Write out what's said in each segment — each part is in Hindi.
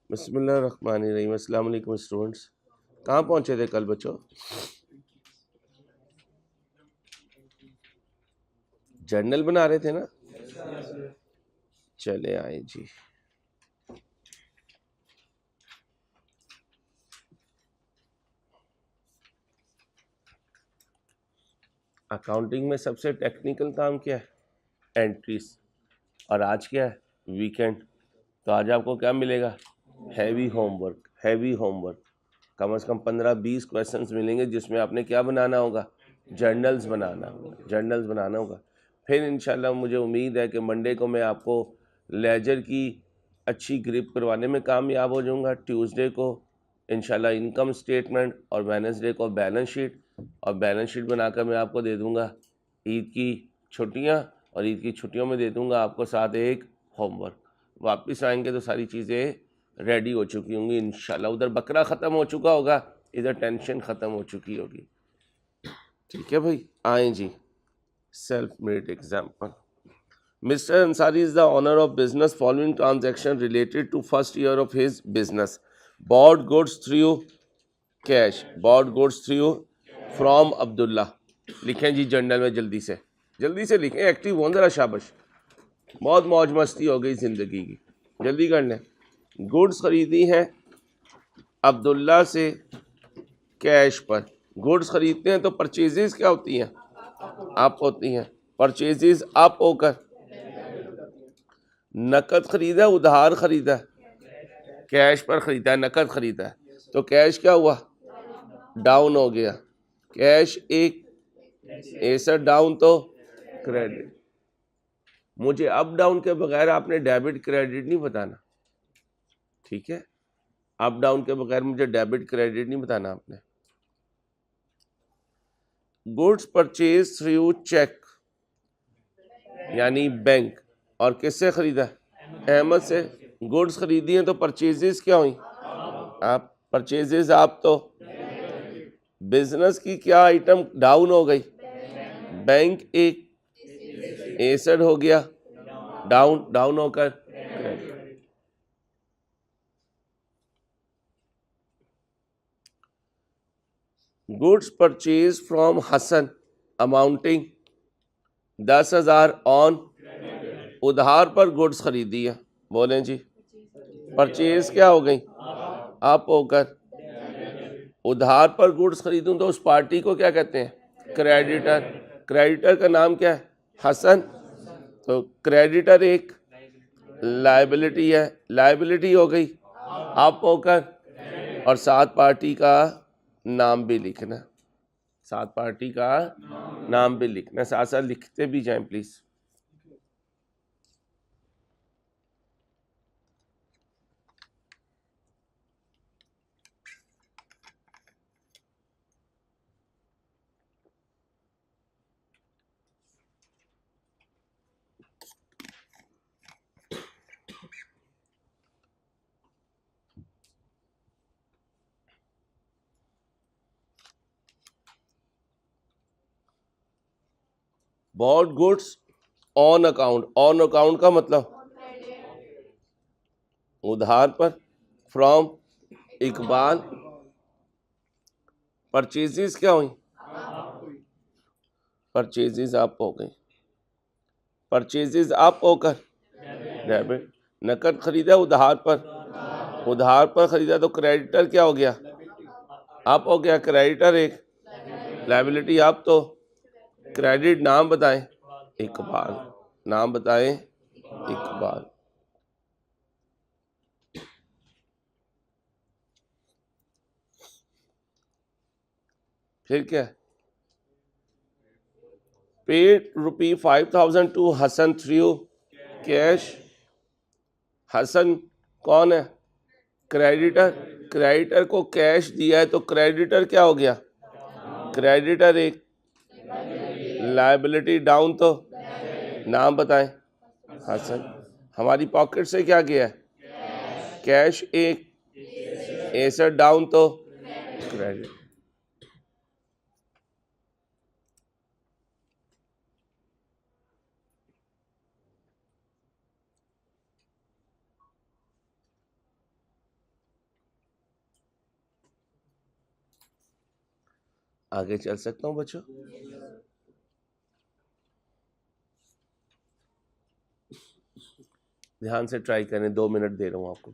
बिस्मिल्लाहिर्रहमानिर्रहीम। अस्सलाम वालेकुम स्टूडेंट्स। कहाँ पहुँचे थे कल बच्चों? जर्नल बना रहे थे ना? चले आए जी। अकाउंटिंग में सबसे टेक्निकल काम क्या है? एंट्रीज। और आज क्या है? वीकेंड। तो आज आपको क्या मिलेगा? Heavy homework. हैवी होमवर्क कम से कम 15-20 क्वेश्चंस मिलेंगे जिसमें आपने क्या बनाना होगा? जर्नल्स बनाना होगा। जर्नल्स बनाना होगा। फिर इंशाल्लाह मुझे उम्मीद है कि मंडे को मैं आपको लेजर की अच्छी ग्रिप करवाने में कामयाब हो जाऊंगा। ट्यूसडे को इंशाल्लाह इनकम स्टेटमेंट और वेडनेसडे को बैलेंस शीट, और बैलेंस शीट बनाकर मैं आपको दे दूंगा ईद की छुट्टियां, और ईद की छुट्टियों में दे दूंगा आपको साथ एक होमवर्क। वापस आएंगे तो सारी चीज़ें रेडी हो चुकी होंगी इंशाल्लाह। उधर बकरा ख़त्म हो चुका होगा, इधर टेंशन ख़त्म हो चुकी होगी। ठीक है भाई, आए जी। Self made example. Mr. Ansari is the owner of business following transaction related to first year of his business. Bought goods through cash. Bought goods through from Abdullah. लिखें जी जर्नल में जल्दी से लिखें। एक्टिव हों जरा, शाबाश। बहुत मौज मस्ती हो गई ज़िंदगी की, जल्दी कर लें। गुड्स खरीदी हैं अब्दुल्ला से कैश पर। गुड्स खरीदते हैं तो परचेजेस क्या होती हैं? अप होती हैं। परचेजेस अप होकर नकद खरीदा, उधार खरीदा, कैश पर खरीदा है, नकद खरीदा है, तो कैश क्या हुआ? डाउन हो गया। कैश एक एसेट डाउन तो क्रेडिट। मुझे अप डाउन के बगैर आपने डेबिट क्रेडिट नहीं बताना, ठीक है? अप डाउन के बगैर मुझे डेबिट क्रेडिट नहीं बताना आपने। गुड्स परचेज थ्रू चेक यानी बैंक, और किससे खरीदा? अहमद से। गुड्स खरीदी हैं तो परचेजेस क्या हुई? आप परचेजेस आप तो बिजनेस की क्या आइटम डाउन हो गई? बैंक एक एसेट हो गया डाउन, डाउन होकर credit. Goods purchase from Hasan amounting 10,000 on, उधार पर गुड्स खरीदी है। बोलें जी, परचेज क्या हो गई? आप होकर। उधार पर गुड्स खरीदूं तो उस पार्टी को क्या कहते हैं? क्रेडिटर। क्रेडिटर का नाम क्या है? हसन। तो क्रेडिटर एक लायबिलिटी है, लायबिलिटी हो गई आप होकर, और साथ पार्टी का नाम भी लिखना। साथ पार्टी का नाम भी लिखना, साथ साथ लिखते भी जाएं please. Bought goods on account. On account का मतलब उधार पर। फ्रॉम इकबाल। परचेजेस क्या हुई? परचेजेस आप हो गई। परचेजेस आप होकर डेबिट। नकद खरीदा उधार पर, उधार पर खरीदा तो क्रेडिटर क्या हो गया? आप हो गया। क्रेडिटर एक लायबिलिटी आप तो। क्रेडिट नाम बताएं? इकबाल। नाम बताएं? इकबाल। फिर क्या? Paid ₹5,000 to Hasan through cash. Hasan कौन है? क्रेडिटर। क्रेडिटर को कैश दिया है तो क्रेडिटर क्या हो गया? क्रेडिटर एक लायबिलिटी डाउन तो। नाम बताएं? हसन। हमारी पॉकेट से क्या गया है? कैश एक एसेट डाउन तो क्रेडिट। आगे चल सकता हूँ बच्चों? ध्यान से ट्राई करें, 2 मिनट दे रहा हूँ आपको।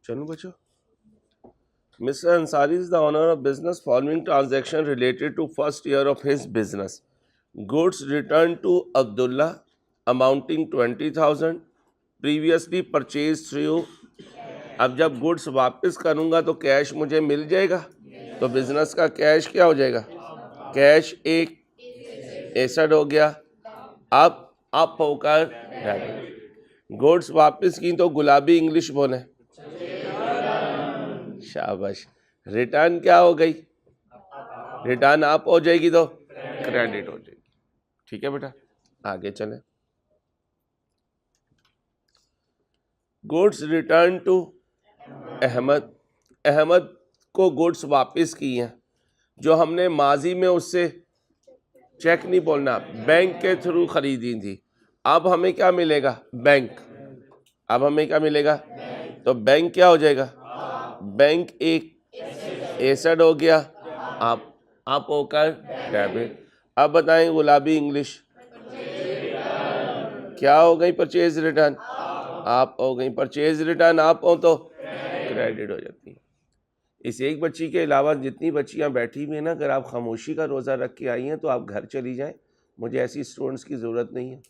चलो बच्चों। Mr. Ansari is the owner of business following transaction related to first year of his business. Goods returned to Abdullah amounting 20,000 previously purchased through। अब जब गुड्स वापस करूंगा तो कैश मुझे मिल जाएगा, तो बिजनेस का कैश क्या हो जाएगा? कैश एक एसेट हो गया, अब अप होकर डेबिट। गुड्स वापस की तो गुलाबी इंग्लिश बोले, शाबाश। रिटर्न क्या हो गई? रिटर्न अप हो जाएगी तो क्रेडिट हो जाएगी। ठीक है बेटा, आगे चले। Goods return to Ahmad. Ahmad को गुड्स वापस की हैं जो हमने माजी में उससे चेक नहीं बोलना, बैंक के थ्रू खरीदी थी। अब हमें क्या मिलेगा? बैंक। अब हमें क्या मिलेगा? तो बैंक क्या हो जाएगा? बैंक एक एसेट हो गया, आप होकर डेबिट। अब बताएं गुलाबी इंग्लिश क्या हो गई? परचेज रिटर्न आप हो गई। परचेज रिटर्न आप हो तो क्रेडिट हो जाती है। इस एक बच्ची के अलावा जितनी बच्चियां बैठी हुई हैं ना, अगर आप खामोशी का रोज़ा रख के आई हैं तो आप घर चली जाएं, मुझे ऐसी स्टूडेंट्स की ज़रूरत नहीं है।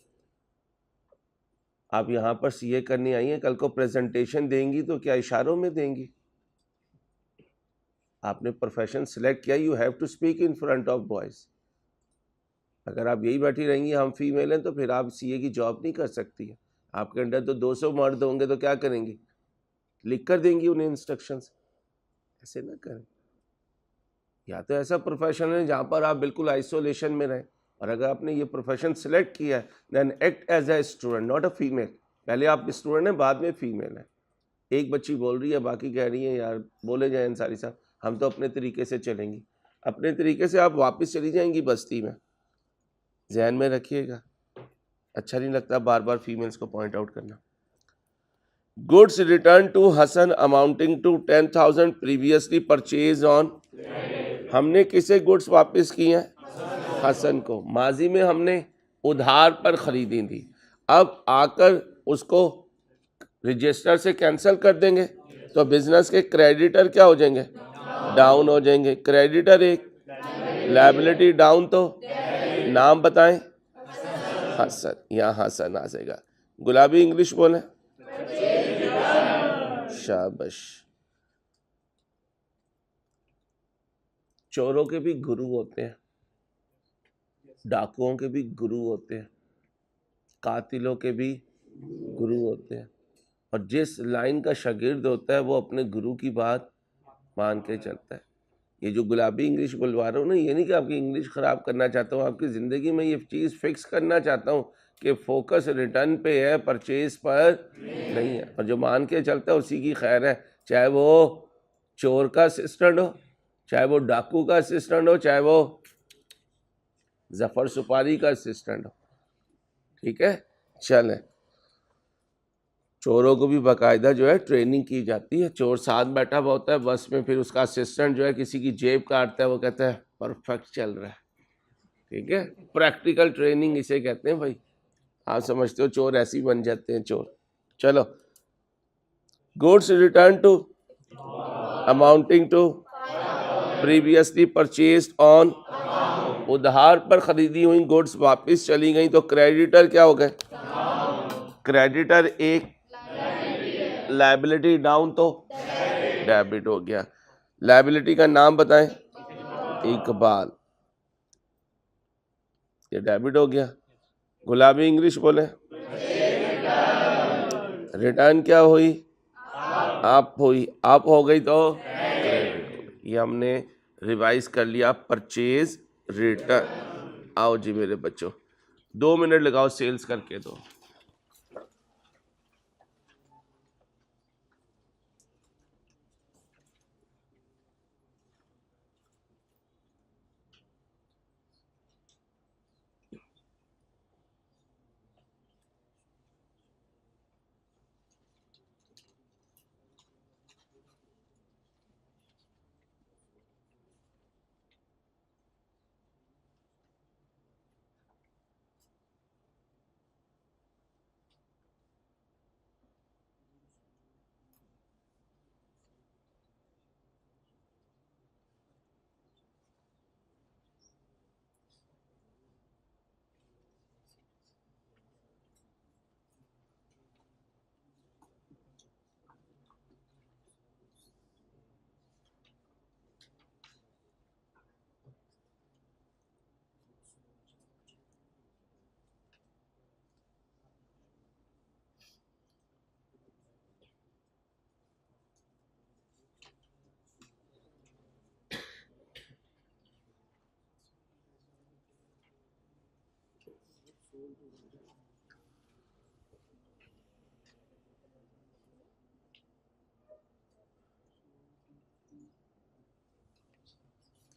आप यहाँ पर सीए करने आई हैं, कल को प्रेजेंटेशन देंगी तो क्या इशारों में देंगी? आपने प्रोफेशन सिलेक्ट किया, you have to speak in front of boys. अगर आप यही बैठी रहेंगी हम फीमेल हैं, तो फिर आप सीए की जॉब नहीं कर सकती है। आपके अंडर तो 200 मर्द होंगे तो क्या करेंगी? लिख कर देंगी उन्हें इंस्ट्रक्शंस। ऐसे ना करें। या तो ऐसा प्रोफेशन है जहाँ पर आप बिल्कुल आइसोलेशन में रहें, और अगर आपने ये प्रोफेशन सिलेक्ट किया है then act as a student not a female. पहले आप स्टूडेंट हैं, बाद में फीमेल है। एक बच्ची बोल रही है, बाकी कह रही है यार बोले जाए अंसारी साहब, हम तो अपने तरीके से चलेंगी। अपने तरीके से आप वापस चली जाएंगी बस्ती में, जहन में रखिएगा। अच्छा नहीं लगता बार बार फीमेल्स को पॉइंट आउट करना। Goods return to Hasan amounting to 10,000 previously purchase on. हमने किसे गुड्स वापस की हैं? हसन को। माजी में हमने उधार पर खरीदी थी, अब आकर उसको रजिस्टर से कैंसिल कर देंगे तो बिजनेस के क्रेडिटर क्या हो जाएंगे? डाउन हो जाएंगे। क्रेडिटर एक, लायबिलिटी डाउन, तो नाम बताएं? हसन। यहाँ हसन आ जाएगा। गुलाबी इंग्लिश बोले, शाबाश। चोरों के भी गुरु होते हैं, डाकुओं के भी गुरु होते हैं, कातिलों के भी गुरु होते हैं, और जिस लाइन का शागिर्द होता है वो अपने गुरु की बात मान के चलता है। ये जो गुलाबी इंग्लिश बुलवा रहा हूँ ना, ये नहीं कि आपकी इंग्लिश ख़राब करना चाहता हूँ, आपकी ज़िंदगी में ये चीज़ फिक्स करना चाहता हूँ कि फोकस रिटर्न पे है, परचेज पर नहीं है। और जो मान के चलता है उसी की खैर है, चाहे वो चोर का असिस्टेंट हो, चाहे वो डाकू का असिस्टेंट हो, चाहे वो जफर सुपारी का असिस्टेंट हो। ठीक है, चलें। चोरों को भी बाकायदा जो है ट्रेनिंग की जाती है। चोर साथ बैठा हुआ होता है बस में, फिर उसका असिस्टेंट जो है किसी की जेब काटता है, वो कहता है परफेक्ट चल रहा है। ठीक है, प्रैक्टिकल ट्रेनिंग इसे कहते हैं भाई। आप समझते हो चोर ऐसे ही बन जाते हैं चोर। चलो, goods return to amounting to previously purchased on, उधार पर खरीदी हुई गुड्स वापस चली गई तो क्रेडिटर क्या हो गए? क्रेडिटर एक लायबिलिटी, डाउन तो डेबिट हो गया। लायबिलिटी का नाम बताएं। इकबाल, ये डेबिट हो गया। गुलाबी इंग्लिश बोले। रिटर्न क्या हुई? आप हुई, आप हो गई तो क्रेडिट हो गई। ये हमने रिवाइज कर लिया, परचेज रिटर्न। आओ जी मेरे बच्चों, 2 मिनट लगाओ सेल्स करके दो।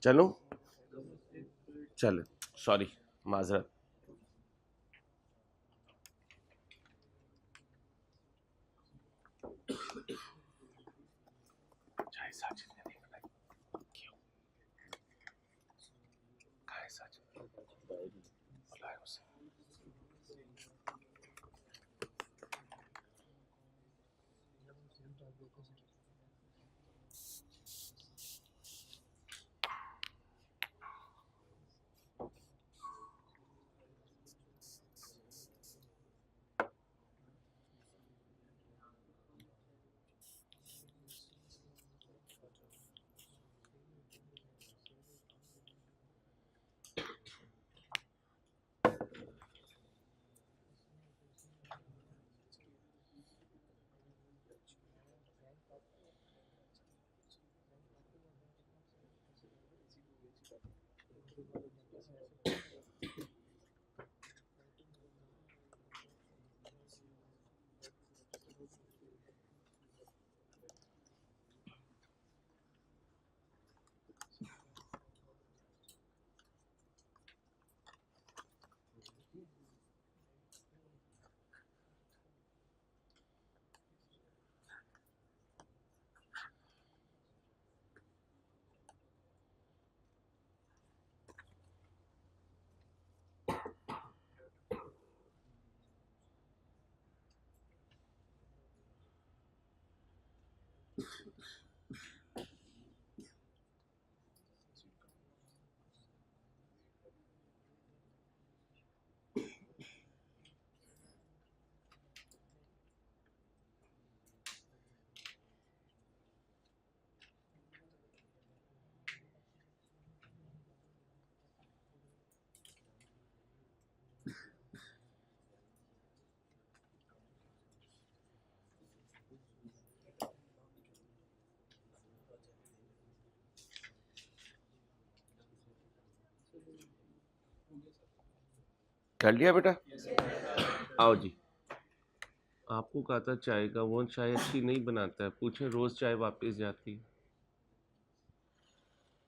चलो, चलो, सॉरी, माजरत। कर लिया बेटा? आओ जी। आपको कहा था चाय का, वो चाय अच्छी नहीं बनाता है, पूछे रोज चाय वापस जाती है।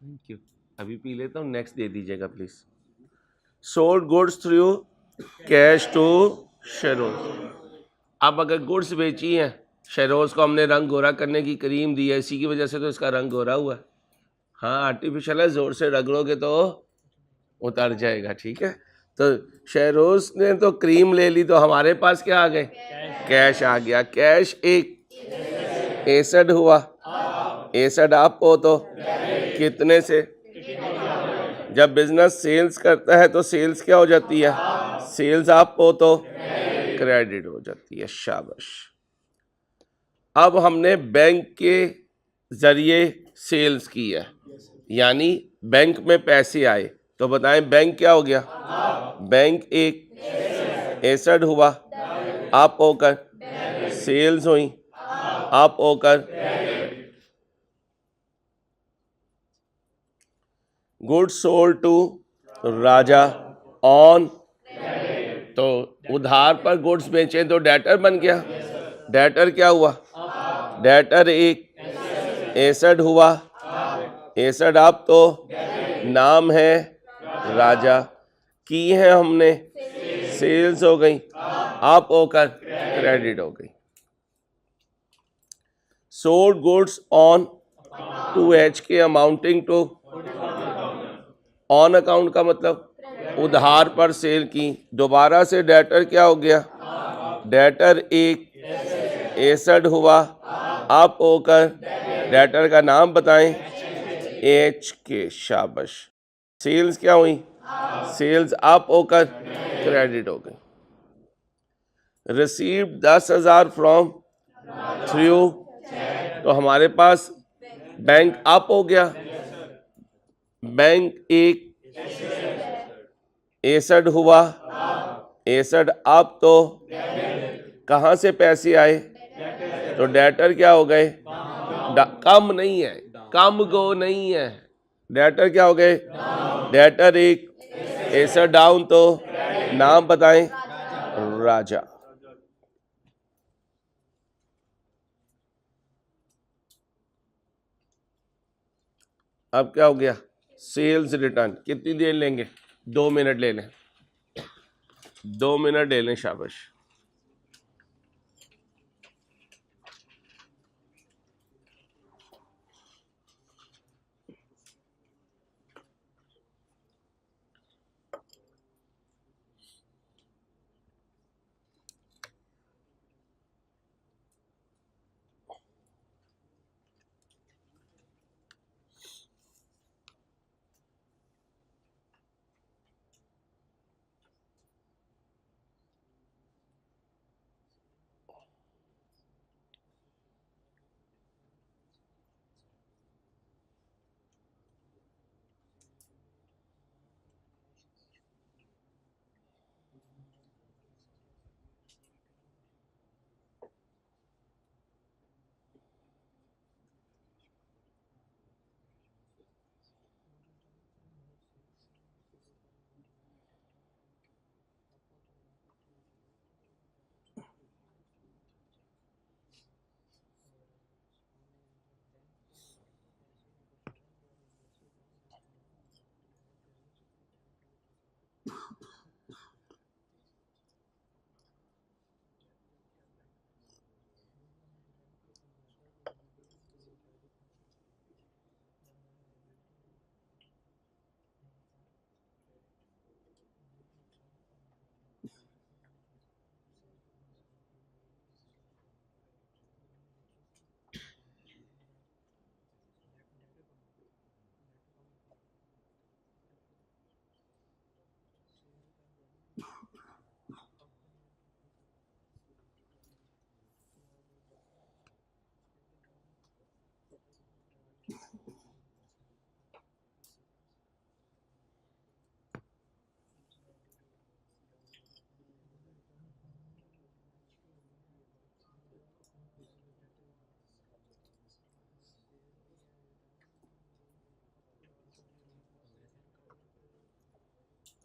Thank you. अभी पी लेता हूँ, नेक्स्ट दे दीजिएगा please. Sold goods through cash to Sheroz. अब अगर गुड्स बेची हैं, शेरोज को हमने रंग गोरा करने की क्रीम दी है, इसी की वजह से तो इसका रंग गोरा हुआ है। हाँ आर्टिफिशियल है, जोर से रगड़ोगे तो उतर जाएगा, ठीक है। तो शेरोज ने तो क्रीम ले ली, तो हमारे पास क्या आ गए? कैश आ गया। कैश एक एसेट हुआ, एसेट आप हो तो कितने से? जब बिजनेस सेल्स करता है तो सेल्स क्या हो जाती है? सेल्स आप हो तो क्रेडिट हो जाती है। शाबाश। अब हमने बैंक के जरिए सेल्स की है, यानी बैंक में पैसे आए, तो बताएं बैंक क्या हो गया? बैंक एक एसेट हुआ, आप होकर सेल्स हुई, आप होकर goods sold to Raja on, तो उधार पर गुड्स बेचे तो डेटर बन गया। डेटर क्या हुआ? डेटर एक एसेट हुआ, एसेट आप तो नाम है राजा, की है हमने सेल्स हो गई, आप होकर क्रेडिट हो गई। सोल्ड गुड्स ऑन 2H के अमाउंटिंग टू, ऑन अकाउंट का मतलब उधार पर सेल की। दोबारा से डेटर क्या हो गया? डेटर एक एसेट हुआ, आप होकर डेटर का नाम बताएं? एच के। शाबाश। सेल्स क्या हुई? सेल्स आप होकर क्रेडिट हो गई। रिसीव 10,000 फ्रॉम थ्रू, तो हमारे पास बैंक अप हो गया। बैंक एक एसेट हुआ, एसेट अप तो कहाँ से पैसे आए? तो डेटर क्या हो गए? कम नहीं है, कम गो नहीं है, डेटर क्या हो गए? डेटर एक एसेट डाउन तो नाम बताएं? राजा। अब क्या हो गया? Sales return. कितनी देर लेंगे? 2 मिनट ले लें, 2 मिनट ले लें। शाबाश।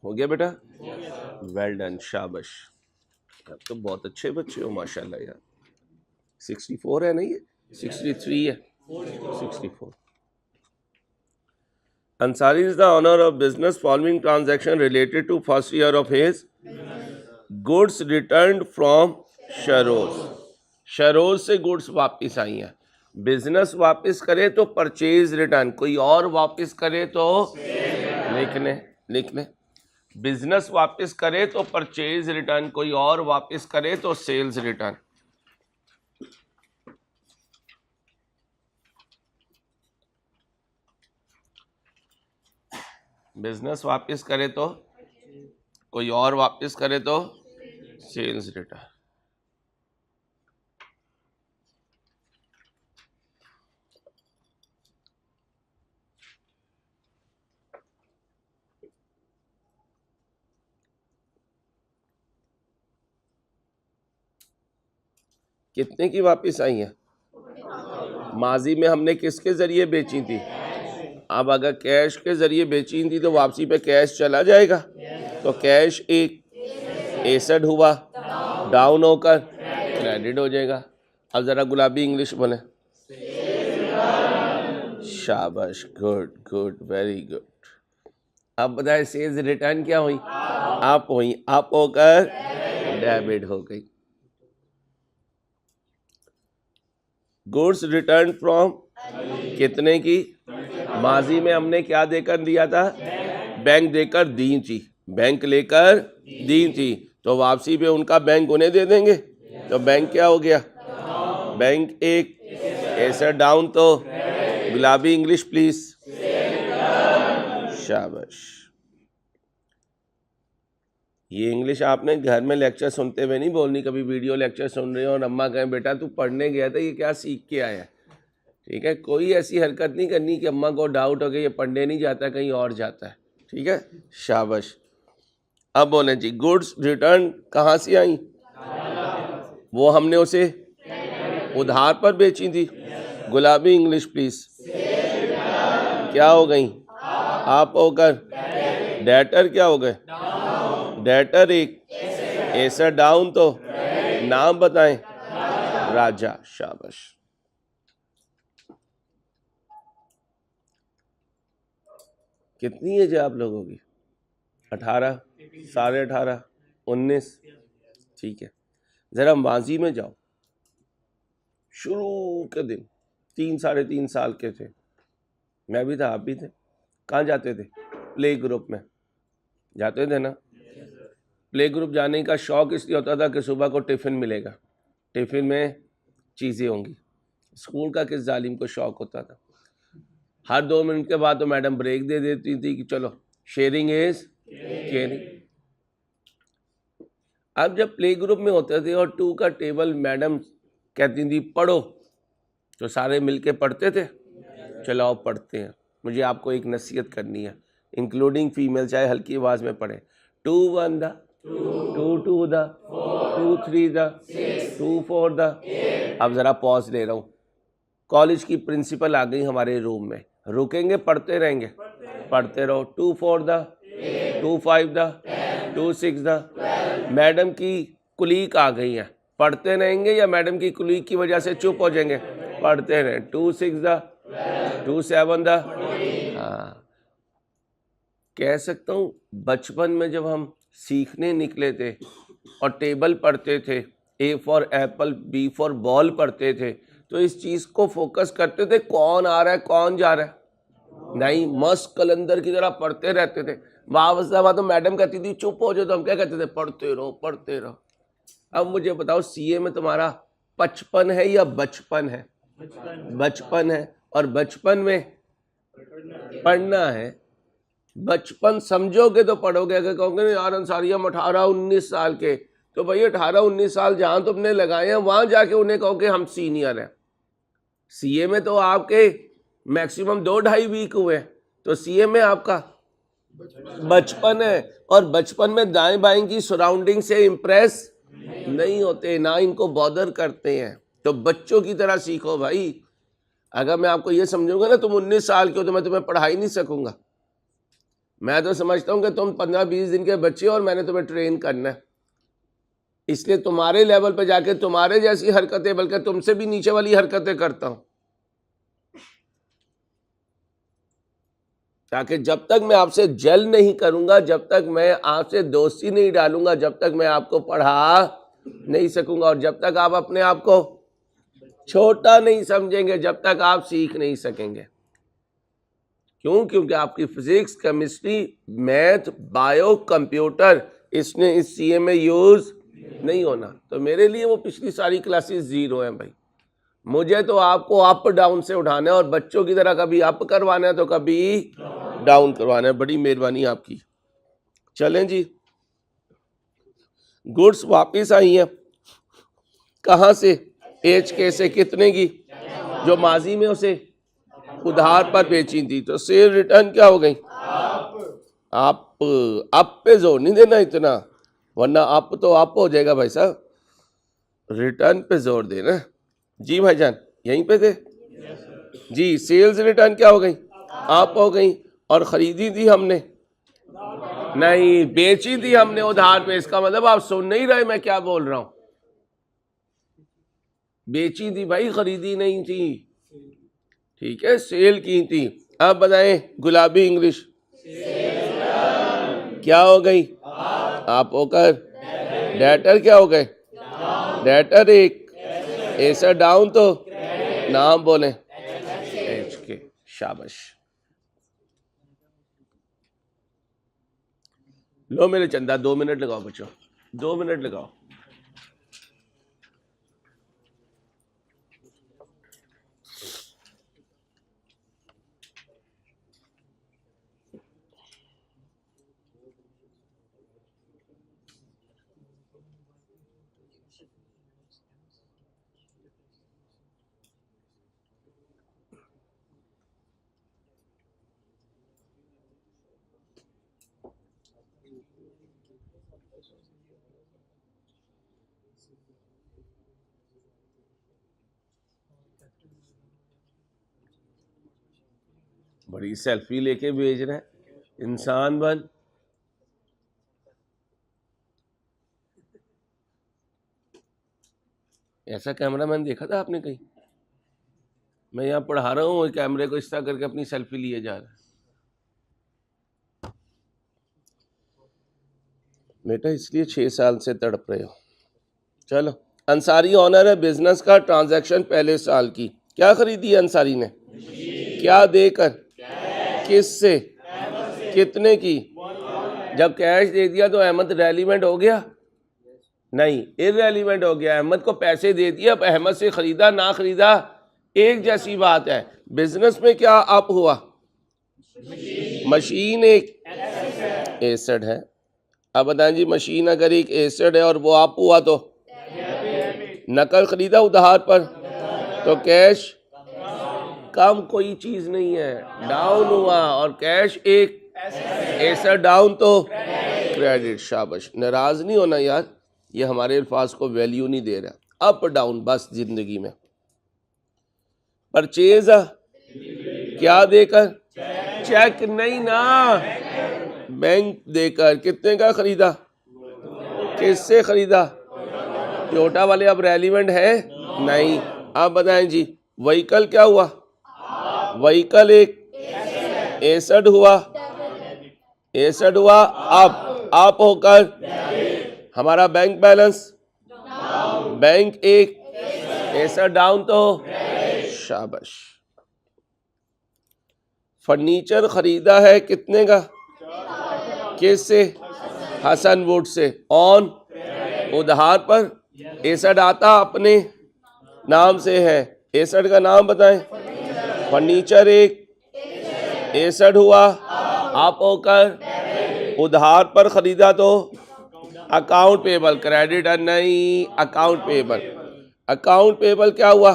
हो गया बेटा? वेल डन, शाबाश। आप तो बहुत अच्छे बच्चे हो माशाल्लाह यार। 64 है ना ये? 63 है, 64। Ansari is the owner of business following transaction related to first year of his goods returned from Sharoz. Sharoz से गुड्स वापस आई हैं। बिजनेस वापस करे तो परचेज रिटर्न, कोई और वापस करे तो लिखने। बिजनेस वापस करे तो परचेज रिटर्न, कोई और वापस करे तो सेल्स रिटर्न। बिजनेस वापस करे तो, कोई और वापस करे तो सेल्स रिटर्न। कितने की वापस आई है? माजी में हमने किसके जरिए बेची थी? अब अगर कैश के जरिए बेची थी तो वापसी पे कैश चला जाएगा, तो कैश एक एसेट हुआ, डाउन होकर क्रेडिट हो जाएगा। अब जरा गुलाबी इंग्लिश बोले। शाबाश, गुड गुड, वेरी गुड। अब बताए सेल्स रिटर्न क्या हुई? अप हुई, अप होकर डेबिट हो गई। गुड्स रिटर्न फ्रॉम कितने की? माजी में हमने क्या देकर दिया था? बैंक देकर दी थी, बैंक लेकर दी थी, तो वापसी पे उनका बैंक उन्हें दे देंगे, तो बैंक क्या हो गया? बैंक एक एसेट डाउन, तो गुलाबी इंग्लिश प्लीज। शाबाश। ये इंग्लिश आपने घर में लेक्चर सुनते हुए नहीं बोलनी, कभी वीडियो लेक्चर सुन रहे हो और अम्मा कहें बेटा तू पढ़ने गया था, ये क्या सीख के आया? ठीक है, कोई ऐसी हरकत नहीं करनी कि अम्मा को डाउट हो कि ये पढ़ने नहीं जाता, कहीं और जाता है। ठीक है, शाबाश। अब बोले जी, गुड्स रिटर्न कहाँ से आई? वो हमने उसे उधार पर बेची थी। गुलाबी इंग्लिश प्लीज। क्या हो गई? आप होकर डेटर क्या हो गए? डेटर एक एसेट डाउन, तो नाम बताएं। राजा, शाबाश। कितनी एज है आप लोगों की? 18, 18.5, 19। ठीक है, जरा माजी में जाओ। शुरू के दिन 3, 3.5 साल के थे, मैं भी था, आप भी थे। कहाँ जाते थे? प्ले ग्रुप में जाते थे ना। प्ले ग्रुप जाने का शौक इसलिए होता था कि सुबह को टिफ़िन मिलेगा, टिफ़िन में चीज़ें होंगी। स्कूल का किस जालिम को शौक होता था? हर 2 मिनट के बाद तो मैडम ब्रेक दे देती थी कि चलो शेयरिंग इज केयरिंग। अब जब प्ले ग्रुप में होते थे और 2 का टेबल मैडम कहती थी पढ़ो, तो सारे मिलके पढ़ते थे। चलो आओ पढ़ते हैं। मुझे आपको एक नसीहत करनी है, इंक्लूडिंग फीमेल, चाहे हल्की आवाज़ में पढ़े। 2 1 द 2 2 द 2 3 द 2 4 द। अब ज़रा पॉज ले रहा हूँ। कॉलेज की प्रिंसिपल आ गई हमारे रूम में, रुकेंगे? पढ़ते रहेंगे? पढ़ते रहो। 2 4 द 2 5 द 2 6 द। मैडम की कुलीग आ गई है, पढ़ते रहेंगे या मैडम की कुलीग की वजह से चुप हो जाएंगे? पढ़ते रहें। 2 6 द 2 7 द। हाँ, कह सकता हूँ बचपन में जब हम सीखने निकले थे और टेबल पढ़ते थे, A for Apple, B for ball पढ़ते थे, तो इस चीज़ को फोकस करते थे कौन आ रहा है कौन जा रहा है, नहीं मस्त कलंदर की तरह पढ़ते रहते थे। वाह तो मैडम कहती थी चुप हो जाओ, तो हम क्या कहते थे? पढ़ते रहो पढ़ते रहो। अब मुझे बताओ, सीए में तुम्हारा 55 है या बचपन है? बचपन है, और बचपन में पढ़ना है। बचपन समझोगे तो पढ़ोगे। अगर कहोगे ना यार अंसारी हम 18-19 साल के, तो भाई 18-19 साल जहाँ तुमने लगाए हैं वहाँ जाके उन्हें कहोगे हम सीनियर हैं। सीए में तो आपके मैक्सिमम 2-2.5 वीक हुए, तो सीए में आपका बचपन है, और बचपन में दाएं बाएं की सराउंडिंग से इम्प्रेस नहीं होते, ना इनको बॉदर करते हैं। तो बच्चों की तरह सीखो भाई। अगर मैं आपको ये समझूंगा ना तुम 19 साल के हो, तो मैं तुम्हें पढ़ा ही नहीं सकूंगा। मैं तो समझता हूँ कि तुम 15-20 दिन के बच्चे हो और मैंने तुम्हें ट्रेन करना है, इसलिए तुम्हारे लेवल पे जाके तुम्हारे जैसी हरकतें, बल्कि तुमसे भी नीचे वाली हरकतें करता हूं, ताकि जब तक मैं आपसे जेल नहीं करूंगा, जब तक मैं आपसे दोस्ती नहीं डालूंगा, जब तक मैं आपको पढ़ा नहीं सकूंगा, और जब तक आप अपने आप को छोटा नहीं समझेंगे, जब तक आप सीख नहीं सकेंगे। क्यों? क्योंकि आपकी physics, chemistry, math, bio, computer इसने इस सीए में यूज नहीं होना। तो मेरे लिए वो पिछली सारी क्लासेस जीरो हैं भाई। मुझे तो आपको अप डाउन से उठाना है और बच्चों की तरह कभी अप करवाना है तो कभी डाउन करवाना है। बड़ी मेहरबानी आपकी। चलें जी, गुड्स वापस आई हैं। कहाँ से? HK से। कितने की? जो माजी में उसे उधार पर बेची थी। तो सेल रिटर्न क्या हो गई? आप पे जोर नहीं देना इतना, वरना आप तो आप हो जाएगा भाई साहब। रिटर्न पे जोर देना जी भाईजान। यहीं पे थे जी। सेल्स रिटर्न क्या हो गई? आप हो गई। और खरीदी थी हमने? नहीं, बेची थी हमने उधार पे। इसका मतलब आप सुन नहीं रहे मैं क्या बोल रहा हूं। बेची थी भाई, खरीदी नहीं थी। ठीक है, सेल की थी। अब बताएं गुलाबी इंग्लिश क्या हो गई? आप होकर डेटर क्या हो गए? डेटर एक। ऐसा डाउन तो नाम बोले HK। शाबाश। लो मेरे चंदा, 2 मिनट लगाओ बच्चों, 2 मिनट लगाओ। बड़ी सेल्फी लेके भेज रहे हैं। इंसान बन। ऐसा कैमरामैन देखा था आपने कहीं? मैं यहाँ पढ़ा रहा हूँ, कैमरे को इस तरह करके अपनी सेल्फी लिए जा रहा है। बेटा इसलिए 6 साल से तड़प रहे हो। चलो, अंसारी ऑनर है बिजनेस का, ट्रांजैक्शन पहले साल की। क्या खरीदी है अंसारी ने? क्या देकर? किससे? कितने की? जब कैश दे दिया तो अहमद रेलिवेंट हो गया? नहीं, इररेलिवेंट हो गया। अहमद को पैसे दे दिए, अब अहमद से खरीदा ना खरीदा एक जैसी बात है। बिजनेस में क्या अप हुआ? मशीन एक एसेट है। अब बताएं जी, मशीन अगर एक एसेट है और वो अप हुआ तो नकल खरीदा उधार पर तो कैश कम कोई चीज नहीं है, डाउन हुआ। और कैश एक एसेट डाउन तो क्रेडिट। शाबाश। नाराज नहीं होना यार, ये हमारे अल्फाज को वैल्यू नहीं दे रहा। अप डाउन बस जिंदगी में। परचेज क्या देकर? चेक नहीं ना, बैंक देकर। कितने का खरीदा? किससे खरीदा? टोयोटा वाले अब रेलिवेंट है नहीं। आप बताएं जी, व्हीकल क्या हुआ? व्हीकल एक एसेट हुआ। एसेट हुआ आप होकर हमारा बैंक बैलेंस, बैंक एक एसेट डाउन तो शाबाश। फर्नीचर खरीदा है कितने का? किससे? Hasan would say. ऑन उधार पर। एसेट आता अपने नाम से है। एसेट का नाम बताएं। फर्नीचर एक एसेट हुआ आप होकर उधार पर खरीदा तो अकाउंट पेबल। क्रेडिट नहीं, अकाउंट पेबल। अकाउंट पेबल क्या हुआ?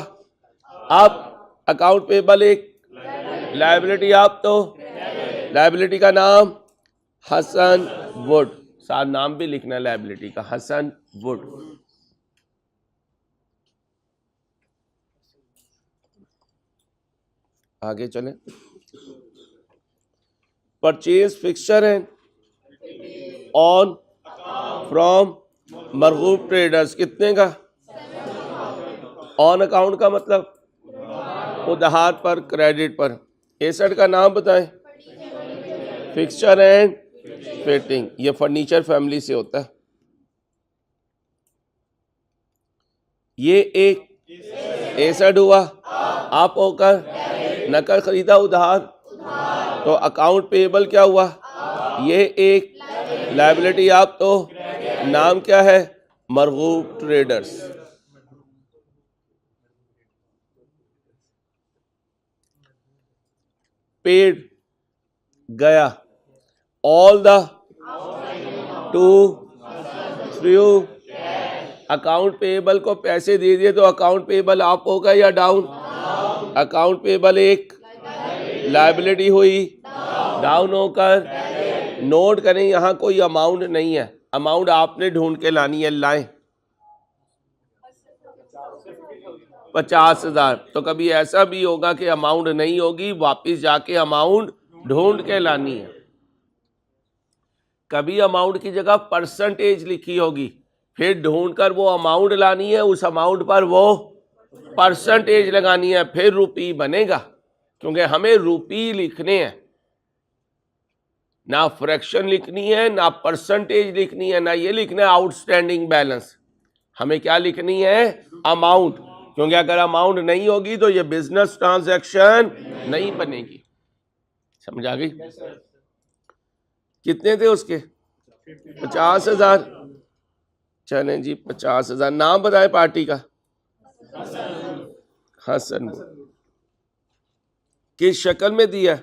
आप अकाउंट पेबल एक लायबिलिटी। आप तो लायबिलिटी का नाम हसन वुड। साथ नाम भी लिखना है लायबिलिटी का, हसन वुड। आगे चलें। Purchase fixture and on from Marghoob traders, कितने का? ऑन अकाउंट का मतलब उधार पर, क्रेडिट पर। एसेट का नाम बताएं। फिक्सचर एंड फिटिंग, ये फर्नीचर फैमिली से होता है। ये एक एसेट हुआ, आप होकर नकद खरीदा उधार, तो अकाउंट पेबल क्या हुआ? ये एक लायबिलिटी, आप तो नाम क्या है? मरगूब ट्रेडर्स। पेड गया, all the two through account payable को पैसे दे दिए, तो अकाउंट पेबल अप होगा या डाउन? अकाउंट पेबल एक लायबिलिटी हुई, डाउन होकर। नोट करें यहां कोई अमाउंट नहीं है, अमाउंट आपने ढूंढ के लानी है। लाएं 50,000, तो कभी ऐसा भी होगा कि अमाउंट नहीं होगी, वापिस जाके अमाउंट ढूंढ के लानी है। कभी अमाउंट की जगह परसेंटेज लिखी होगी, फिर ढूंढकर वो अमाउंट लानी है, उस अमाउंट पर वो परसेंटेज लगानी है, फिर रुपी बनेगा। क्योंकि हमें रुपी लिखने हैं, ना फ्रैक्शन लिखनी है, ना परसेंटेज लिखनी है, ना ये लिखना है आउटस्टैंडिंग बैलेंस। हमें क्या लिखनी है? अमाउंट। क्योंकि अगर अमाउंट नहीं होगी तो ये बिजनेस ट्रांजैक्शन नहीं बनेगी। समझ आ गई? कितने थे उसके? 50,000। चलें जी, 50,000। नाम बताए पार्टी का? हसन। किस शक्ल में दिया?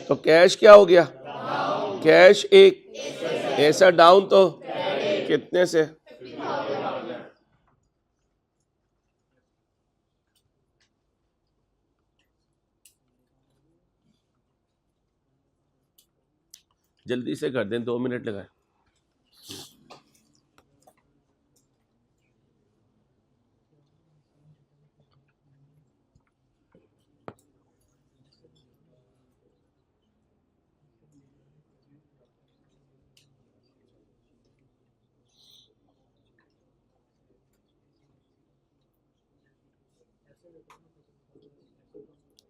तो कैश क्या हो गया? कैश एक, ऐसा डाउन तो कितने से? जल्दी से कर दें, 2 मिनट लगाए।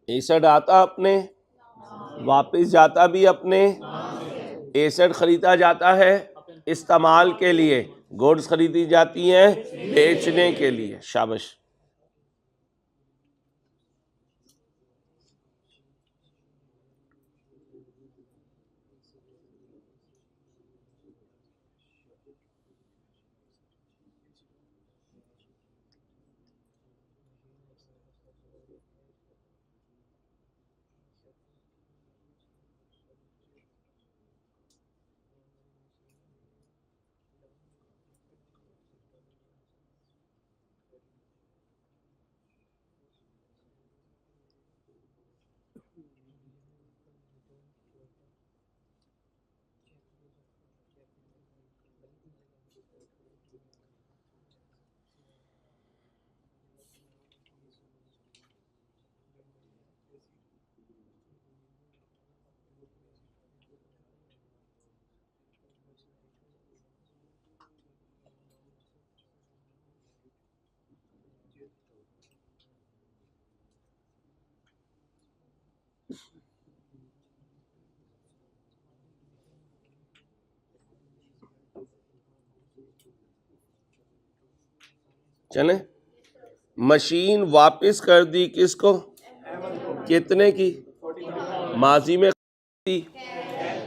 एसेट आता अपने, वापस जाता भी अपने। एसेट खरीदा जाता है इस्तेमाल के लिए, गुड्स खरीदी जाती हैं बेचने के लिए। शाबाश। चलें, मशीन वापस कर दी किसको? कितने की? माजी में थी,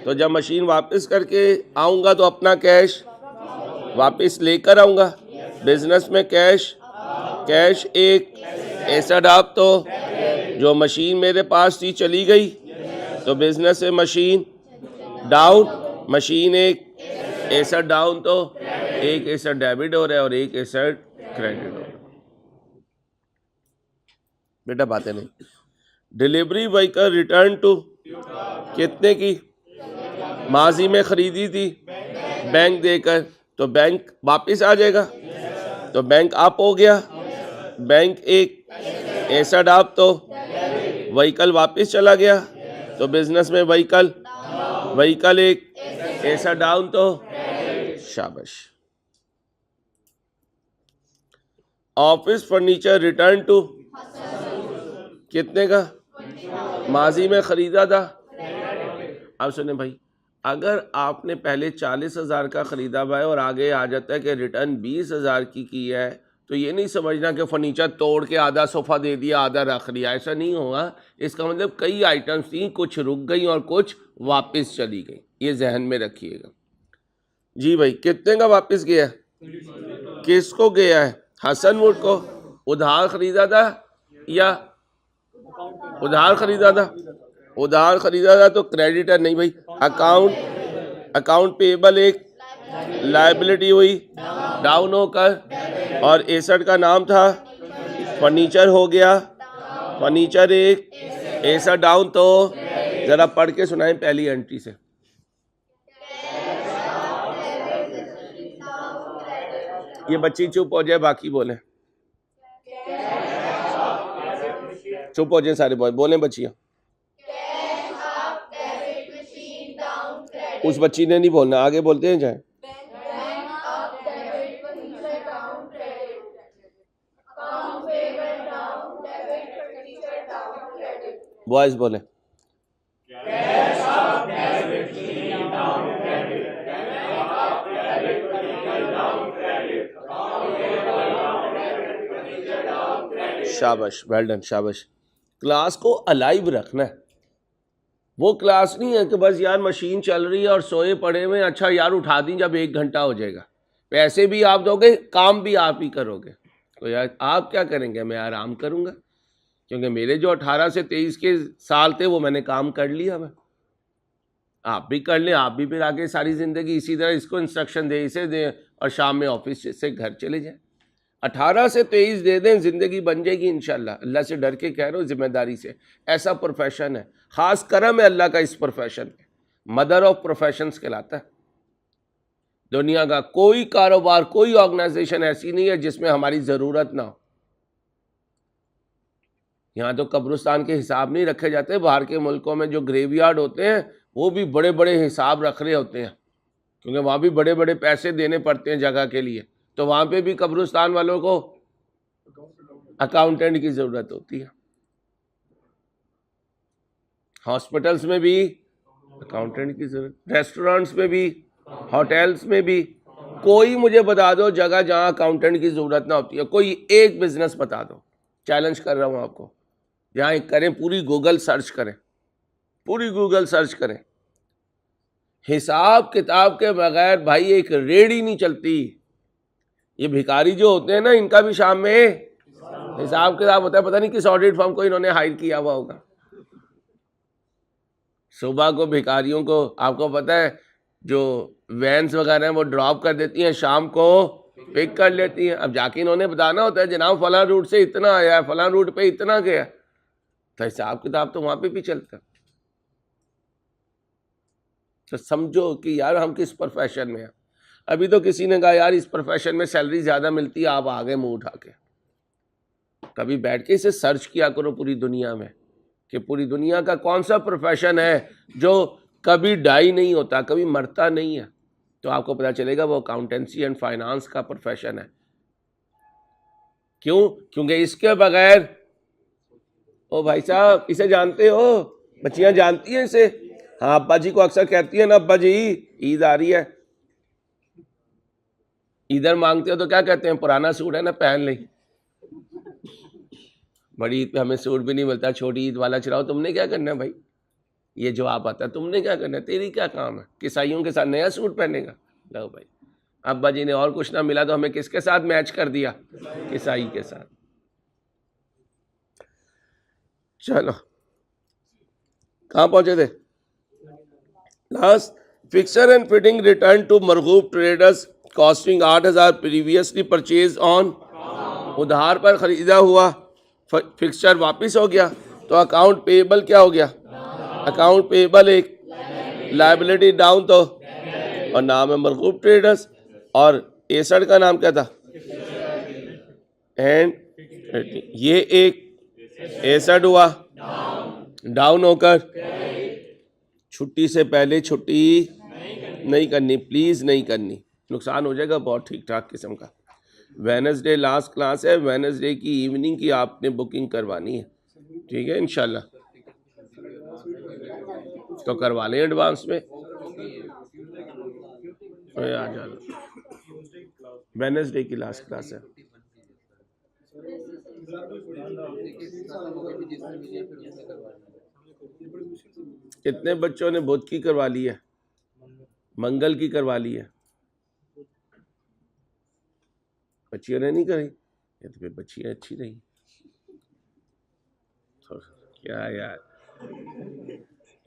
तो जब मशीन वापस करके आऊंगा तो अपना कैश वापस लेकर आऊंगा। बिजनेस में कैश, कैश एक एसेट, आप तो जो मशीन मेरे पास थी चली गई, तो बिजनेस से मशीन डाउन, मशीन एक एसेट डाउन, तो एक एसेट डेबिट हो रहा है और एक एसेट क्रेडिट हो रहा है। बेटा बातें नहीं। डिलीवरी व्हीकल रिटर्न टू, कितने की? माजी में खरीदी थी बैंक देकर, तो बैंक वापस आ जाएगा, तो बैंक अप हो गया। बैंक एक एसेट, आप तो व्हीकल वापस चला गया, तो बिजनेस में व्हीकल व्हीकल एक, ऐसा डाउन तो शाबाश। ऑफिस फर्नीचर रिटर्न टू कितने का, माजी में खरीदा था। अब सुने भाई, अगर आपने पहले 40,000 का खरीदा हुआ है और आगे आ जाता है कि रिटर्न 20,000 की है, तो ये नहीं समझना कि फर्नीचर तोड़ के आधा सोफ़ा दे दिया आधा रख लिया, ऐसा नहीं होगा। इसका मतलब कई आइटम्स थी, कुछ रुक गई और कुछ वापस चली गई, ये जहन में रखिएगा। जी भाई, कितने का वापस गया, किसको गया है, हसन वुड को। उधार खरीदा था या उधार खरीदा था, उधार खरीदा था तो क्रेडिटर नहीं भाई। अकाउंट पेएबल एक लायबिलिटी हुई डाउन होकर, और एसेट का नाम था फर्नीचर हो गया, फर्नीचर एक, एसेट डाउन तो जरा पढ़ के सुनाएं पहली एंट्री से। ये बच्ची चुप हो जाए, बाकी बोले, चुप हो जाए सारे बोले बच्चियां। उस बच्ची ने नहीं बोलना, आगे बोलते हैं जाए। बॉयज बोले, शाबाश, वेल डन, शाबाश। क्लास को अलाइव रखना है। वो क्लास नहीं है कि बस यार मशीन चल रही है और सोए पड़े हुए, अच्छा यार उठा दी जब 1 घंटा हो जाएगा, पैसे भी आप दोगे, काम भी आप ही करोगे। तो यार आप क्या करेंगे, मैं आराम करूंगा, क्योंकि मेरे जो 18 से 23 के साल थे वो मैंने काम कर लिया। मैं आप भी कर लें, आप भी फिर आगे सारी ज़िंदगी इसी तरह इसको इंस्ट्रक्शन दे, इसे दें, और शाम में ऑफिस से घर चले जाएं। 18 से 23 दे दें, ज़िंदगी बन जाएगी इंशाल्लाह। अल्लाह से डर के कह रहा हूँ, जिम्मेदारी से। ऐसा प्रोफेशन है, ख़ास करम है अल्लाह का इस प्रोफेशन पे, मदर ऑफ प्रोफेशंस कहलाता है। दुनिया का कोई कारोबार, कोई ऑर्गेनाइजेशन ऐसी नहीं है जिसमें हमारी ज़रूरत ना हो। यहाँ तो कब्रिस्तान के हिसाब नहीं रखे जाते, बाहर के मुल्कों में जो ग्रेवयार्ड होते हैं वो भी बड़े बड़े हिसाब रख रहे होते हैं, क्योंकि वहाँ भी बड़े बड़े पैसे देने पड़ते हैं जगह के लिए। तो वहाँ पे भी कब्रिस्तान वालों को अकाउंटेंट की ज़रूरत होती है, हॉस्पिटल्स में भी अकाउंटेंट की ज़रूरत, रेस्टोरेंट्स में भी, होटल्स में भी। कोई मुझे बता दो जगह जहाँ अकाउंटेंट की ज़रूरत ना होती है, कोई एक बिजनेस बता दो, चैलेंज कर रहा हूँ आपको। जहाँ करें, पूरी गूगल सर्च करें, पूरी गूगल सर्च करें, हिसाब किताब के बगैर भाई एक रेडी नहीं चलती। ये भिखारी जो होते हैं ना, इनका भी शाम में हिसाब किताब होता है, पता नहीं किस ऑडिट फर्म को इन्होंने हायर किया हुआ होगा। सुबह को भिखारियों को, आपको पता है जो वैन्स वगैरह हैं वो ड्रॉप कर देती हैं, शाम को पिक कर लेती हैं। अब जाके इन्होंने बताना होता है जनाब फलां रूट से इतना आया, फलां रूट पे इतना गया, तो हिसाब किताब तो वहाँ पे भी चलता है। तो समझो कि यार हम किस प्रोफेशन में हैं। अभी तो किसी ने कहा यार इस प्रोफेशन में सैलरी ज़्यादा मिलती है, आप आ गए मुँह उठा के। कभी बैठ के इसे सर्च किया करो पूरी दुनिया में, कि पूरी दुनिया का कौन सा प्रोफेशन है जो कभी डाई नहीं होता, कभी मरता नहीं है, तो आपको पता चलेगा वो अकाउंटेंसी एंड फाइनेंस का प्रोफेशन है। क्यों? क्योंकि इसके बगैर, ओ भाई साहब इसे जानते हो, बच्चियां जानती हैं इसे। हाँ, अब्बा जी को अक्सर कहती है ना, अब्बा जी ईद आ रही है, इधर मांगते हो तो क्या कहते हैं, पुराना सूट है ना, पहन ले। बड़ी ईद पे हमें सूट भी नहीं मिलता, छोटी ईद वाला चलाओ। तुमने क्या करना है भाई, ये जवाब आता है, तुमने क्या करना है, तेरी क्या काम है, किसाइयों के साथ नया सूट पहनेगा। लो भाई, अब्बा जी ने और कुछ ना मिला तो हमें किसके साथ मैच कर दिया, किसाई के साथ। चलो कहाँ पहुंचे थे, last, fixture and fitting return to Marghoob traders costing 8,000 previously purchase on, उधार पर खरीदा हुआ फिक्सचर वापस हो गया, तो अकाउंट पेएबल क्या हो गया, अकाउंट पेएबल एक, लायबिलिटी डाउन तो, और नाम है मरगूब ट्रेडर्स, और एसेट का नाम क्या था, एंड ये एक एसेट हुआ डाउन होकर छुट्टी से पहले छुट्टी नहीं करनी, प्लीज़ नहीं करनी, नुकसान हो जाएगा बहुत ठीक ठाक किस्म का। वेडनेसडे लास्ट क्लास है, वेडनेसडे की इवनिंग की आपने बुकिंग करवानी है, ठीक है इंशाल्लाह, तो करवा लें एडवांस में। आ जाना, वेडनेसडे की लास्ट क्लास है। कितने बच्चों ने बुध की करवा ली है, मंगल की करवा ली है? बच्चियों ने नहीं करी, ये तो फिर बच्चियां अच्छी रही। तो क्या यार,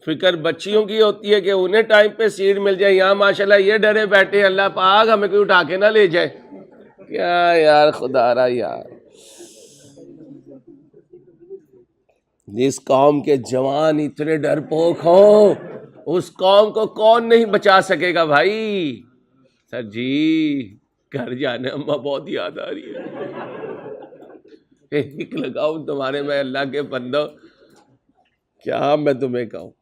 फिक्र बच्चियों की होती है कि उन्हें टाइम पे सीट मिल जाए, यहाँ माशाल्लाह ये डरे बैठे अल्लाह पाक हमें कोई उठा के ना ले जाए। क्या यार खुदारा यार, जिस कौम के जवान इतने डरपोक हो उस कौम को कौन नहीं बचा सकेगा भाई। सर जी घर जाने अम्मा बहुत याद आ रही है, एक लगाओ तुम्हारे में अल्लाह के बंदो, क्या मैं तुम्हें कहूँ।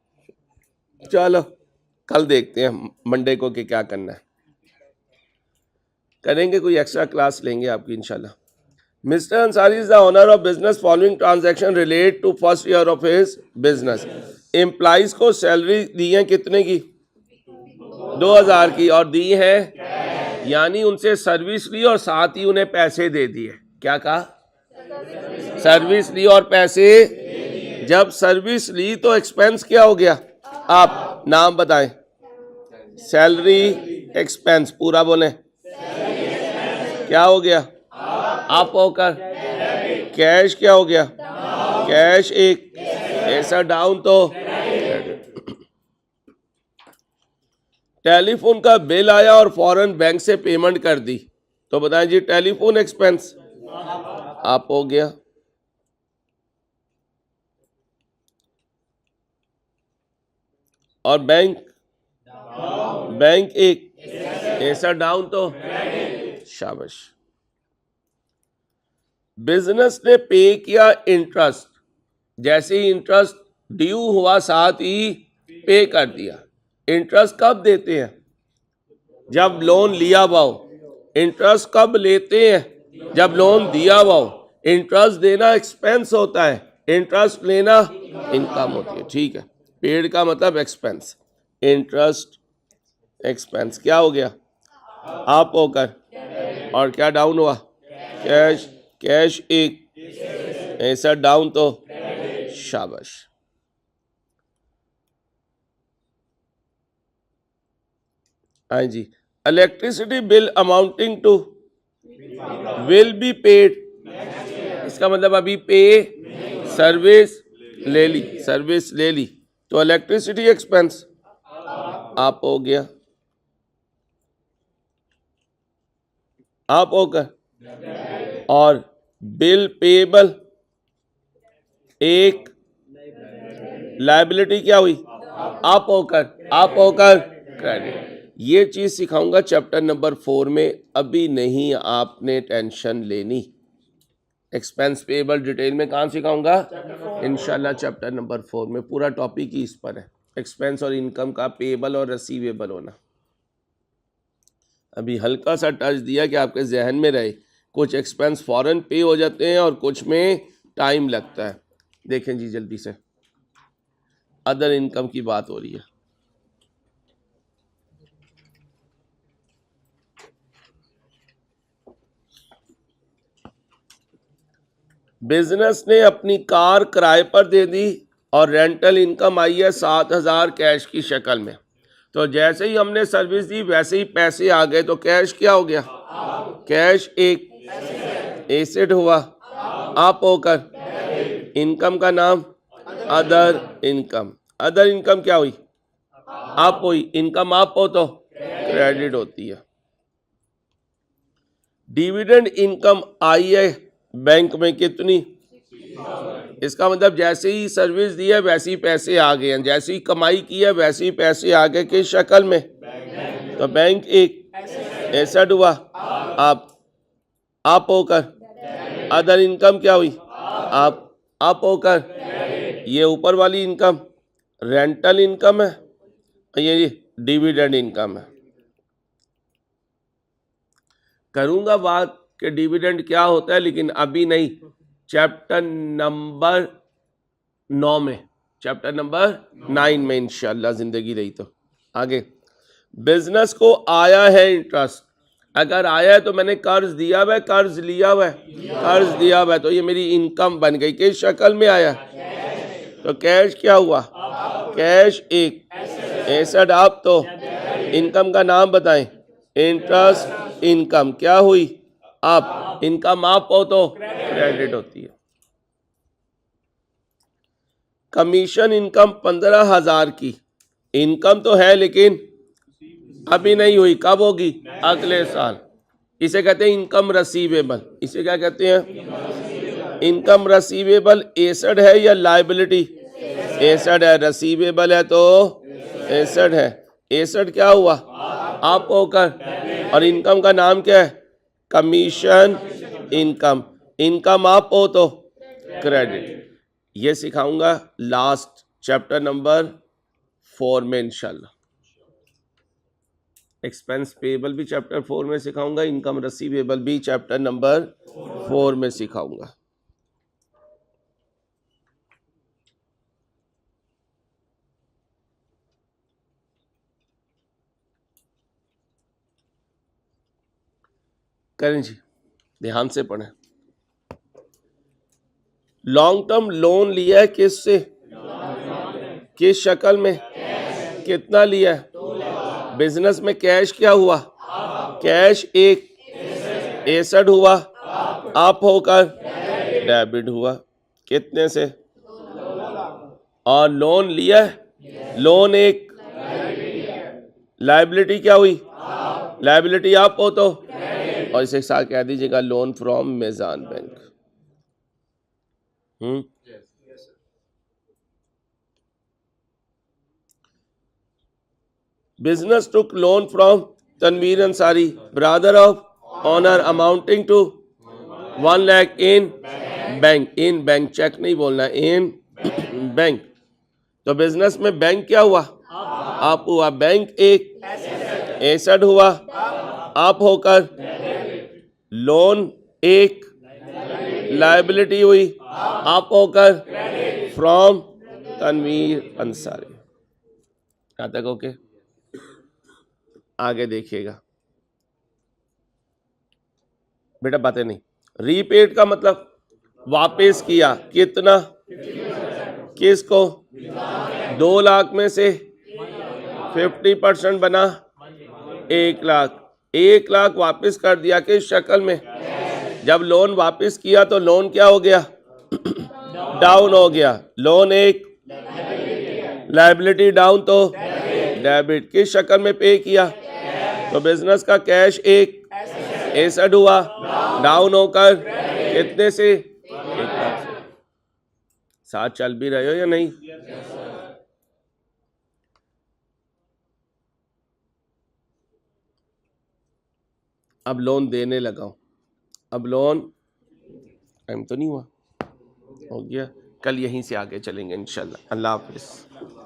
चलो कल देखते हैं मंडे को कि क्या करना है, करेंगे कोई एक्स्ट्रा क्लास लेंगे आपकी इंशाल्लाह। Mr. Ansari is the owner of business. Following transaction relate to first year of his business. Employees को सैलरी दी है कितने की? 2000 की, और दी है यानी उनसे सर्विस ली और साथ ही उन्हें पैसे दे दिए। क्या कहा? सर्विस ली और पैसे। जब सर्विस ली तो एक्सपेंस क्या हो गया? आप नाम बताएं। सैलरी एक्सपेंस पूरा बोले, क्या हो गया? आप होकर कैश क्या हो गया? कैश एक, ऐसा डाउन तो टेलीफोन का बिल आया और फौरन बैंक से पेमेंट कर दी, तो बताएं जी टेलीफोन एक्सपेंस आप हो गया। और बैंक एक, ऐसा डाउन तो शाबाश। बिजनेस ने पे किया इंटरेस्ट, जैसे ही इंटरेस्ट ड्यू हुआ साथ ही पे कर दिया। इंटरेस्ट कब देते हैं? जब लोन लिया हुआ हो। इंटरेस्ट कब लेते हैं? जब लोन दिया हुआ हो। इंटरेस्ट देना एक्सपेंस होता है, इंटरेस्ट लेना इनकम होती है, ठीक है। पेड का मतलब एक्सपेंस, इंटरेस्ट एक्सपेंस क्या हो गया? आप होकर, और क्या डाउन हुआ? कैश, कैश एक, ऐसा डाउन तो शाबाश। हाँ जी। Electricity bill amounting to will be paid, इसका मतलब अभी पे सर्विस ले ली, सर्विस ले ली, तो इलेक्ट्रिसिटी एक्सपेंस आप हो गया। आप होकर, और बिल पेबल एक, लायबिलिटी क्या हुई? आप होकर क्रेडिट। ये चीज सिखाऊंगा चैप्टर नंबर 4 में, अभी नहीं आपने टेंशन लेनी। एक्सपेंस पेबल डिटेल में कहाँ सिखाऊंगा? इंशाल्लाह चैप्टर नंबर 4 में, पूरा टॉपिक ही इस पर है, एक्सपेंस और इनकम का पेबल और रिसीवेबल होना। अभी हल्का सा टच दिया कि आपके जहन में रहे, कुछ एक्सपेंस फौरन पे हो जाते हैं और कुछ में टाइम लगता है। देखें जी जल्दी से, अदर इनकम की बात हो रही है। बिजनेस ने अपनी कार किराए पर दे दी और रेंटल इनकम आई है 7000 कैश की शक्ल में, तो जैसे ही हमने सर्विस दी वैसे ही पैसे आ गए, तो कैश क्या हो गया? कैश एक, एसेट हुआ। आप होकर, इनकम का नाम अदर इनकम। अदर इनकम क्या हुई? आप हुई, इनकम आप हो तो क्रेडिट होती है। डिविडेंड इनकम आई है बैंक में कितनी? इसका मतलब जैसे ही सर्विस दी है वैसे ही पैसे आ गए हैं, जैसे ही कमाई की है वैसे ही पैसे आ गए, किस शक्ल में? तो बैंक एक, एसेट हुआ। आप होकर, अदर इनकम क्या हुई? आप होकर, ये ऊपर वाली इनकम रेंटल इनकम है, ये डिविडेंड इनकम है। करूंगा बात कि डिविडेंड क्या होता है, लेकिन अभी नहीं, चैप्टर नंबर 9 में, चैप्टर नंबर 9 में इंशाल्लाह जिंदगी रही तो। आगे, बिजनेस को आया है इंटरेस्ट, अगर आया है तो मैंने कर्ज दिया हुआ है, कर्ज लिया हुआ है, कर्ज दिया हुआ है, तो ये मेरी इनकम बन गई। किस शक्ल में आया? तो कैश क्या हुआ? कैश एक एसेट आप, तो इनकम का नाम बताएं। इंटरेस्ट इनकम क्या हुई? आप, इनकम आप हो तो क्रेडिट होती है। कमीशन इनकम 15,000 की, इनकम तो है लेकिन अभी नहीं हुई, कब होगी? अगले साल। इसे कहते हैं इनकम रसीवेबल। इसे क्या कहते हैं? इनकम रसीवेबल। एसेट है या लायबिलिटी? एसेट है। रसीवेबल है तो एसेट है। एसेट क्या हुआ? आप होकर, और इनकम का नाम क्या है? Commission income. इनकम आप हो तो क्रेडिट। ये सिखाऊंगा लास्ट चैप्टर नंबर 4 में इंशाल्लाह। एक्सपेंस पेबल भी चैप्टर 4 में सिखाऊंगा, इनकम रिसीवेबल भी चैप्टर नंबर 4 में सिखाऊंगा। करें जी, ध्यान से पढ़ें। लॉन्ग टर्म लोन लिया है किससे? किस शक्ल में? कितना लिया है? बिजनेस में कैश क्या हुआ? कैश एक एसेट हुआ, आप होकर डेबिट हुआ। कितने से? और लोन लिया है, लोन एक लायबिलिटी क्या हुई? लायबिलिटी आप हो तो, और इसे साथ कह दीजिएगा loan from Meezan bank. Business took loan from Tanveer Ansari, brother of honour, amounting to 1 lakh in bank. In bank, cheque नहीं बोलना, इन बैंक। तो बिजनेस में बैंक क्या हुआ? आप हुआ। बैंक एक एसेट हुआ, आप होकर। लोन एक लायबिलिटी हुई, आप होकर। फ्रॉम तनवीर अंसारी। कहाँ तक? ओके, आगे देखिएगा बेटा, बातें नहीं। रीपेड का मतलब वापस किया। कितना? किसको? 2 लाख में से 50% बना 1 लाख। 1 लाख वापस कर दिया किस शक्ल में? जब लोन वापस किया तो लोन क्या हो गया? डाउन हो गया। लोन एक लायबिलिटी डाउन तो डेबिट। किस शक्ल में पे किया? तो बिजनेस का कैश एक एसेट हुआ, डाउन होकर कितने से? 1 लाख से। साथ चल भी रहे हो या नहीं? अब लोन देने लगा। अब लोन टाइम तो नहीं हुआ, हो गया। कल यहीं से आगे चलेंगे इंशाल्लाह। अल्लाह हाफिज़।